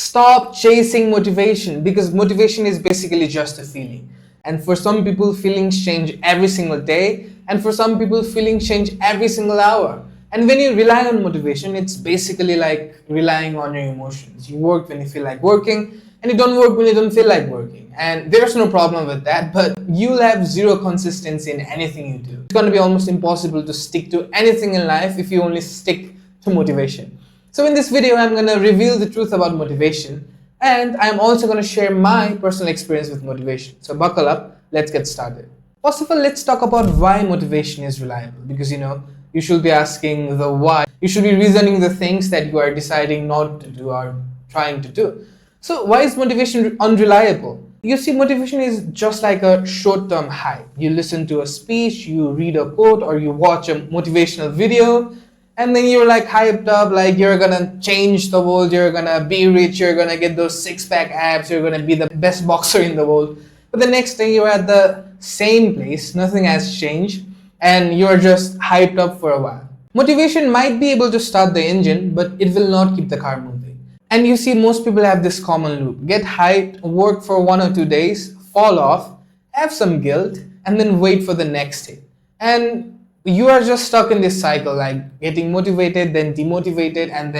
Stop chasing motivation, because motivation is basically just a feeling. And for some people, feelings change every single day, and for some people, feelings change every single hour. And when you rely on motivation, it's basically like relying on your emotions. You work when you feel like working, and you don't work when you don't feel like working. And there's no problem with that, but you'll have zero consistency in anything you do. It's going to be almost impossible to stick to anything in life if you only stick to motivation. So in this video, I'm going to reveal the truth about motivation, and I'm also going to share my personal experience with motivation. So buckle up, let's get started. First of all, let's talk about why motivation is reliable, because you should be asking the why. You should be reasoning the things that you are deciding not to do or trying to do. So why is motivation unreliable? You see, motivation is just like a short-term high. You listen to a speech, you read a quote, or you watch a motivational video, and then you're like hyped up, like you're gonna change the world, you're gonna be rich, you're gonna get those six-pack abs, you're gonna be the best boxer in the world. But the next day you're at the same place, nothing has changed, and you're just hyped up for a while. Motivation might be able to start the engine, but it will not keep the car moving. And you see, most people have this common loop. Get hyped, work for 1 or 2 days, fall off, have some guilt, and then wait for the next hit. And you are just stuck in this cycle, like getting motivated, then demotivated, and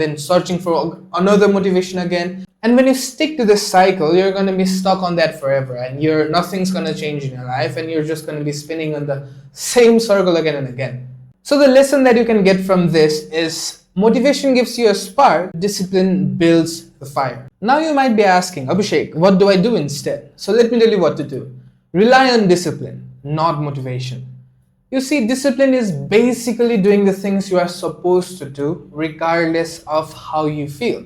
then searching for another motivation again. And when you stick to this cycle, you're going to be stuck on that forever, and nothing's going to change in your life, and you're just going to be spinning on the same circle again and again. So the lesson that you can get from this is motivation gives you a spark, discipline builds the fire. Now you might be asking, Abhishek, what do I do instead? So let me tell you what to do. Rely on discipline, not motivation. You see, discipline is basically doing the things you are supposed to do regardless of how you feel.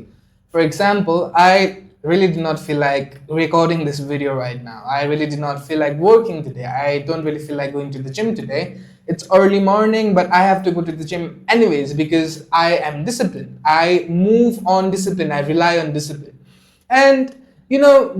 For example, I really did not feel like recording this video right now. I really did not feel like working today. I don't really feel like going to the gym today. It's early morning, but I have to go to the gym anyways because I am disciplined. I move on discipline. I rely on discipline. And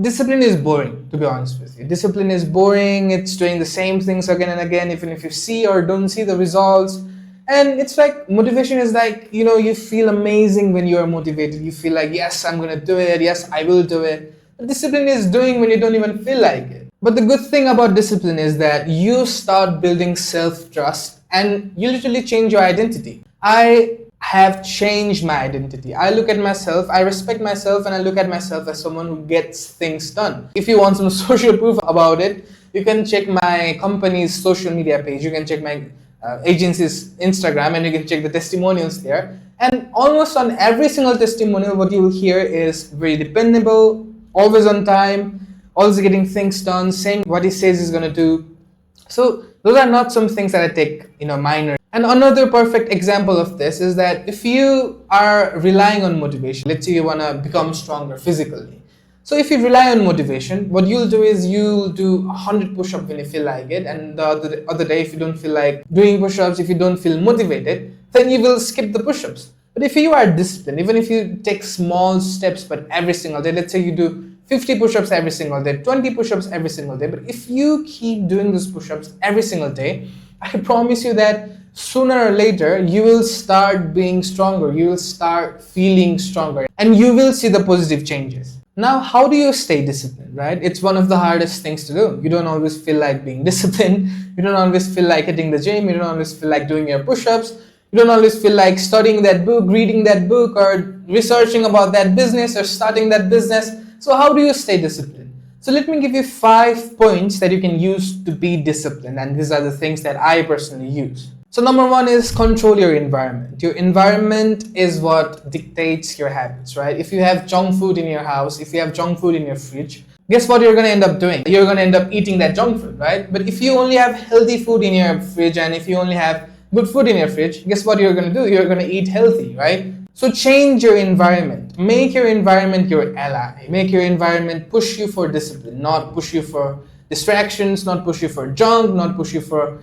discipline is boring, to be honest with you. Discipline is boring. It's doing the same things again and again, even if you see or don't see the results. And it's like motivation is like, you feel amazing when you are motivated. You feel like, yes, I'm going to do it. Yes, I will do it. But discipline is doing when you don't even feel like it. But the good thing about discipline is that you start building self-trust and you literally change your identity. I have changed my identity. I look at myself, I respect myself, and I look at myself as someone who gets things done. If you want some social proof about it, you can check my company's social media page. You can check my agency's Instagram, and you can check the testimonials there. And almost on every single testimonial, what you will hear is very dependable, always on time, always getting things done, saying what he says he's going to do. So those are not some things that I take minor. And another perfect example of this is that if you are relying on motivation, let's say you want to become stronger physically. So if you rely on motivation, what you'll do is you'll do 100 push-ups when you feel like it, and the other day if you don't feel like doing push-ups, if you don't feel motivated, then you will skip the push-ups. But if you are disciplined, even if you take small steps but every single day, let's say you do 50 push-ups every single day, 20 push-ups every single day, but if you keep doing those push-ups every single day, I promise you that sooner or later you will start being stronger, you will start feeling stronger, and you will see the positive changes. Now, how do you stay disciplined, right? It's one of the hardest things to do. You don't always feel like being disciplined. You don't always feel like hitting the gym. You don't always feel like doing your push-ups. You don't always feel like studying that book, reading that book, or researching about that business or starting that business. So how do you stay disciplined? So let me give you 5 points that you can use to be disciplined. And these are the things that I personally use. So number 1 is control your environment. Your environment is what dictates your habits, right? If you have junk food in your house, if you have junk food in your fridge, guess what you're going to end up doing? You're going to end up eating that junk food, right? But if you only have healthy food in your fridge, and if you only have good food in your fridge, guess what you're going to do? You're going to eat healthy, right? So change your environment. Make your environment your ally. Make your environment push you for discipline, not push you for distractions, not push you for junk, not push you for,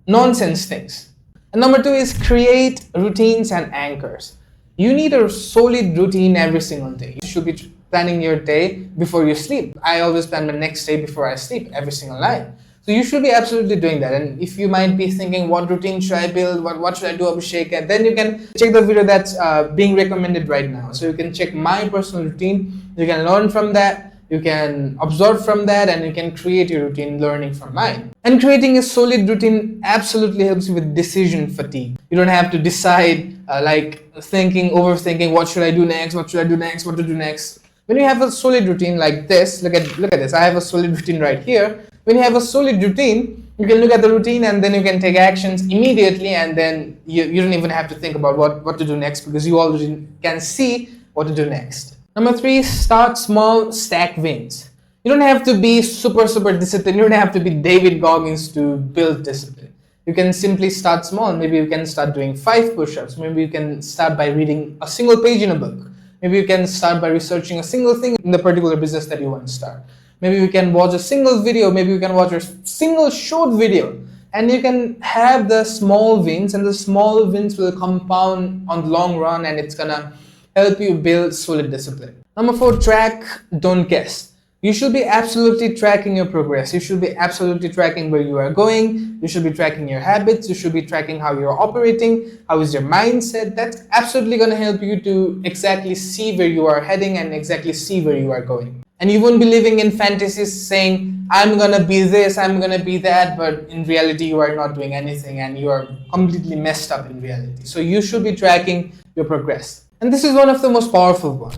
nonsense things. And number 2 is create routines and anchors. You need a solid routine every single day. You should be planning your day before you sleep. I always plan my next day before I sleep every single night. So you should be absolutely doing that. And if you might be thinking, what routine should I build? What should I do, Abhishek? And then you can check the video that's being recommended right now. So you can check my personal routine. You can learn from that. You can absorb from that, and you can create your routine learning from mine. And creating a solid routine absolutely helps you with decision fatigue. You don't have to decide overthinking, what should I do next? What should I do next? What to do next? When you have a solid routine like this, look at this. I have a solid routine right here. When you have a solid routine, you can look at the routine and then you can take actions immediately, and then you don't even have to think about what to do next, because you already can see what to do next. Number 3, start small, stack wins. You don't have to be super disciplined. You don't have to be David Goggins to build discipline. You can simply start small. Maybe you can start doing 5 push-ups. Maybe you can start by reading a single page in a book. Maybe you can start by researching a single thing in the particular business that you want to start. Maybe you can watch a single video. Maybe you can watch a single short video. And you can have the small wins, and the small wins will compound on the long run, and it's gonna help you build solid discipline. Number 4, track, don't guess. You should be absolutely tracking your progress. You should be absolutely tracking where you are going. You should be tracking your habits. You should be tracking how you're operating. How is your mindset? That's absolutely going to help you to exactly see where you are heading and exactly see where you are going. And you won't be living in fantasies saying, I'm going to be this, I'm going to be that, but in reality you are not doing anything and you are completely messed up in reality. So you should be tracking your progress. And this is one of the most powerful ones.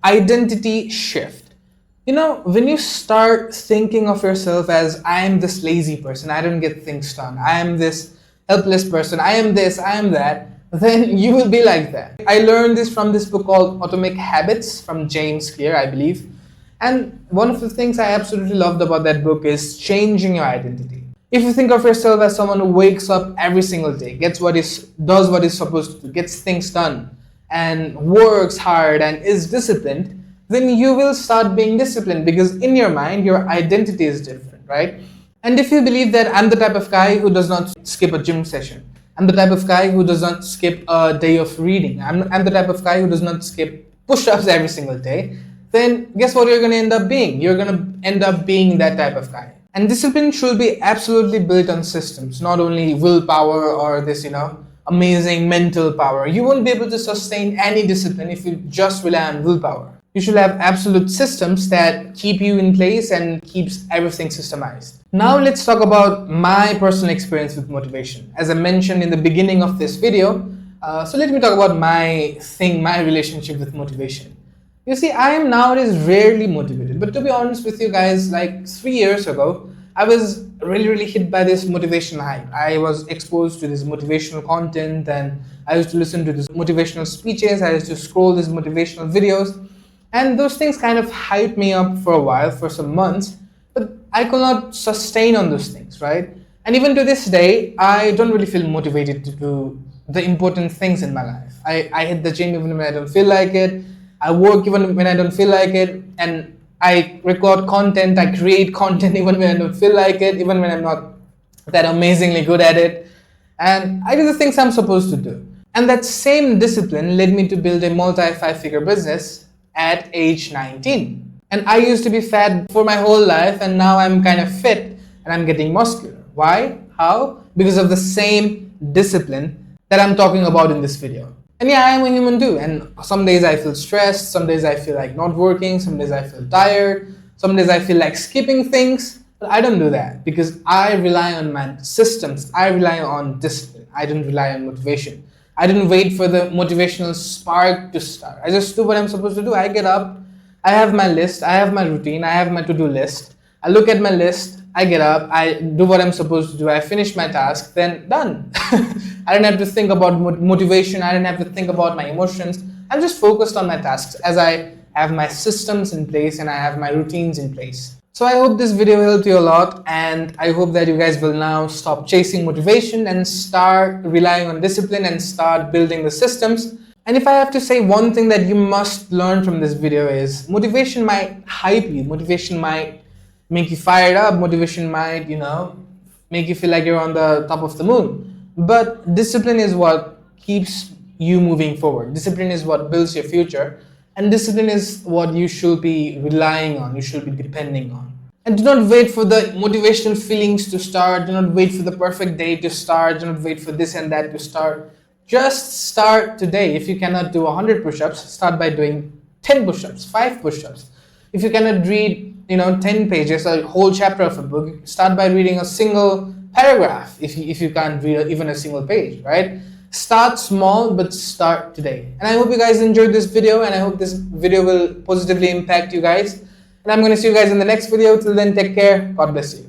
Identity shift. You know, when you start thinking of yourself as, I am this lazy person, I don't get things done, I am this helpless person, I am this, I am that, then you will be like that. I learned this from this book called Atomic Habits from James Clear, I believe. And one of the things I absolutely loved about that book is changing your identity. If you think of yourself as someone who wakes up every single day, does what is supposed to do, gets things done, and works hard and is disciplined, then you will start being disciplined, because in your mind, your identity is different, right? And if you believe that I'm the type of guy who does not skip a gym session, I'm the type of guy who does not skip a day of reading, I'm the type of guy who does not skip push-ups every single day, then guess what you're going to end up being? You're going to end up being that type of guy. And discipline should be absolutely built on systems, not only willpower or this, amazing mental power. You won't be able to sustain any discipline if you just rely on willpower. You should have absolute systems that keep you in place and keeps everything systemized. Now let's talk about my personal experience with motivation. As I mentioned in the beginning of this video, so let me talk about my relationship with motivation. You see, I am nowadays rarely motivated, but to be honest with you guys, like 3 years ago, I was really hit by this motivation hype. I was exposed to this motivational content, and I used to listen to these motivational speeches, I used to scroll these motivational videos, and those things kind of hyped me up for a while, for some months, but I could not sustain on those things, right? And even to this day, I don't really feel motivated to do the important things in my life. I hit the gym even when I don't feel like it. I work even when I don't feel like it, and I record content, I create content even when I don't feel like it, even when I'm not that amazingly good at it. And I do the things I'm supposed to do. And that same discipline led me to build a multi-5-figure business at age 19. And I used to be fat for my whole life, and now I'm kind of fit and I'm getting muscular. Why? How? Because of the same discipline that I'm talking about in this video. And yeah, I am a human too, and some days I feel stressed, some days I feel like not working, some days I feel tired, some days I feel like skipping things, but I don't do that because I rely on my systems, I rely on discipline, I don't rely on motivation. I didn't wait for the motivational spark to start. I just do what I'm supposed to do. I get up, I have my list, I have my routine, I have my to-do list, I look at my list, I get up, I do what I'm supposed to do, I finish my task, then done. I don't have to think about motivation, I don't have to think about my emotions. I'm just focused on my tasks as I have my systems in place and I have my routines in place. So I hope this video helped you a lot, and I hope that you guys will now stop chasing motivation and start relying on discipline and start building the systems. And if I have to say one thing that you must learn from this video is motivation might hype you, motivation might make you fired up, motivation might, make you feel like you're on the top of the moon. But discipline is what keeps you moving forward. Discipline is what builds your future. And discipline is what you should be relying on, you should be depending on. And do not wait for the motivational feelings to start. Do not wait for the perfect day to start. Do not wait for this and that to start. Just start today. If you cannot do 100 push-ups, start by doing 10 push-ups, 5 push-ups. If you cannot read, 10 pages, a whole chapter of a book, start by reading a single paragraph. If you can't read even a single page, right? Start small, but start today. And I hope you guys enjoyed this video, and I hope this video will positively impact you guys. And I'm going to see you guys in the next video. Till then, take care. God bless you.